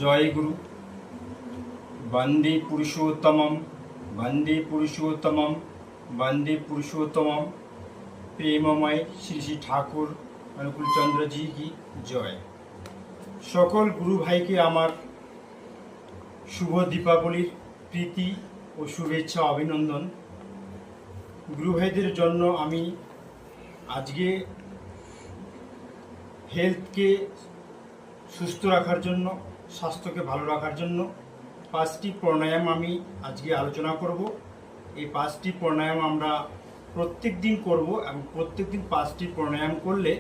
জয় গুরু। বন্দে পুরুষোত্তমম, বন্দে পুরুষোত্তমম, বন্দে পুরুষোত্তমম। প্রেমময় শ্রী শ্রী ঠাকুর অনুকূল চন্দ্রজি কি জয়। সকল গুরু ভাইকে আমার শুভ দীপাবলির প্রীতি ও শুভেচ্ছা অভিনন্দন। গুরু ভাইদের জন্য আমি আজকে হেলথকে সুস্থ রাখার জন্য, স্বাস্থ্যকে ভালো রাখার জন্য 5টি প্রাণায়াম আমি আজকে আলোচনা করব। এই 5টি প্রাণায়াম আমরা প্রত্যেক দিন করব এবং প্রত্যেক দিন 5টি প্রাণায়াম করলে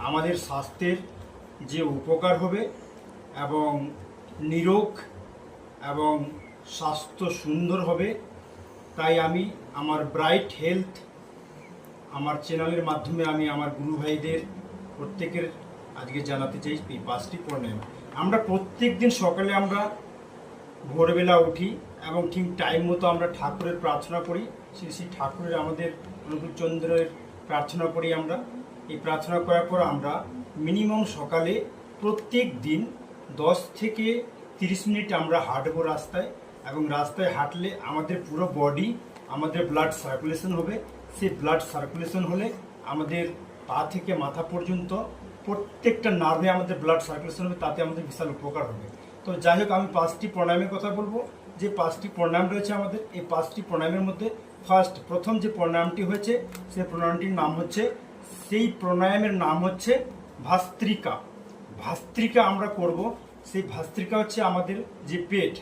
আমাদের স্বাস্থ্যের যে উপকার হবে এবং নিরোগ এবং স্বাস্থ্য সুন্দর হবে। তাই আমি আমার ব্রাইট হেলথ আমার চ্যানেলের মাধ্যমে আমি আমার গুরু ভাইদের প্রত্যেকের আজকে জানাতে চাই এই 5টি প্রাণায়াম। আমরা প্রত্যেক দিন সকালে আমরা ভোরবেলা উঠি এবং ঠিক টাইম মতো আমরা ঠাকুরের প্রার্থনা করি। শ্রী শ্রী ঠাকুরের আমাদের অনুকূল চন্দ্রের প্রার্থনা করি। আমরা এই প্রার্থনা করার পর আমরা মিনিমাম সকালে প্রত্যেক দিন 10 থেকে 30 মিনিট আমরা হাঁটবো রাস্তায়, এবং রাস্তায় হাঁটলে আমাদের পুরো বডি, আমাদের ব্লাড সার্কুলেশন হবে। সেই ব্লাড সার্কুলেশন হলে আমাদের পা থেকে মাথা পর্যন্ত প্রত্যেকটা নার্ভে আমাদের ব্লাড সার্কুলেশন হবে, তাতে আমাদের বিশাল উপকার হবে। তো যাই হোক, আমি 5টি প্রাণায়ামের কথা বলবো। যে 5টি প্রাণায়াম রয়েছে আমাদের, এই 5টি প্রাণায়ামের মধ্যে প্রথম যে প্রাণায়ামটি হয়েছে, সেই প্রাণায়ামটির নাম হচ্ছে, সেই প্রাণায়ামের নাম হচ্ছে ভাস্ত্রিকা। ভাস্ত্রিকা আমরা করব। সেই ভাস্ত্রিকা হচ্ছে আমাদের যে পেট,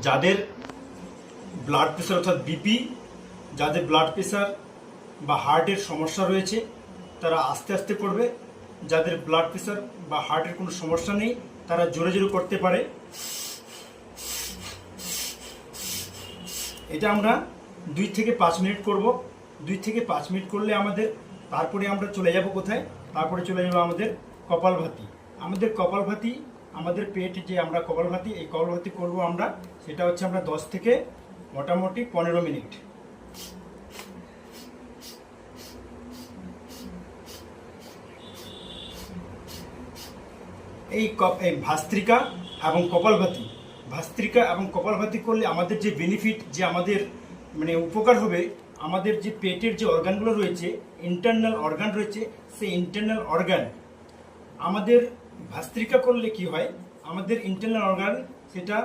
যাদের ব্লাড প্রেশার অর্থাৎ বিপি, যাদের ব্লাড প্রেশার বা হার্টের সমস্যা রয়েছে তারা আস্তে আস্তে করবে। যাদের ব্লাড প্রেশার বা হার্টের কোনো সমস্যা নেই তারা জোরে জোরে করতে পারে। এটা আমরা 2 থেকে 5 মিনিট করব। 2 থেকে 5 মিনিট করলে আমাদের, তারপরে আমরা চলে যাব কোথায়? তারপরে চলে যাব আমাদের কপালভাতি। আমাদের কপালভাতি, আমাদের পেট যে আমরা কপালভাতি, এই কপালভাতি করব আমরা। সেটা হচ্ছে আমরা 10 থেকে মোটামুটি 15 মিনিট। এই ভাস্ত্রিকা এবং কপালভাতি, ভাস্ত্রিকা এবং কপালভাতি করলে আমাদের যে বেনিফিট, যে আমাদের মানে উপকার হবে, আমাদের যে পেটের যে অর্গানগুলো রয়েছে, ইন্টারনাল অর্গান রয়েছে, সেই ইন্টারনাল অর্গান আমাদের ভাস্ত্রিকা করলে কি হয়, আমাদের ইন্টারনাল অর্গান সেটা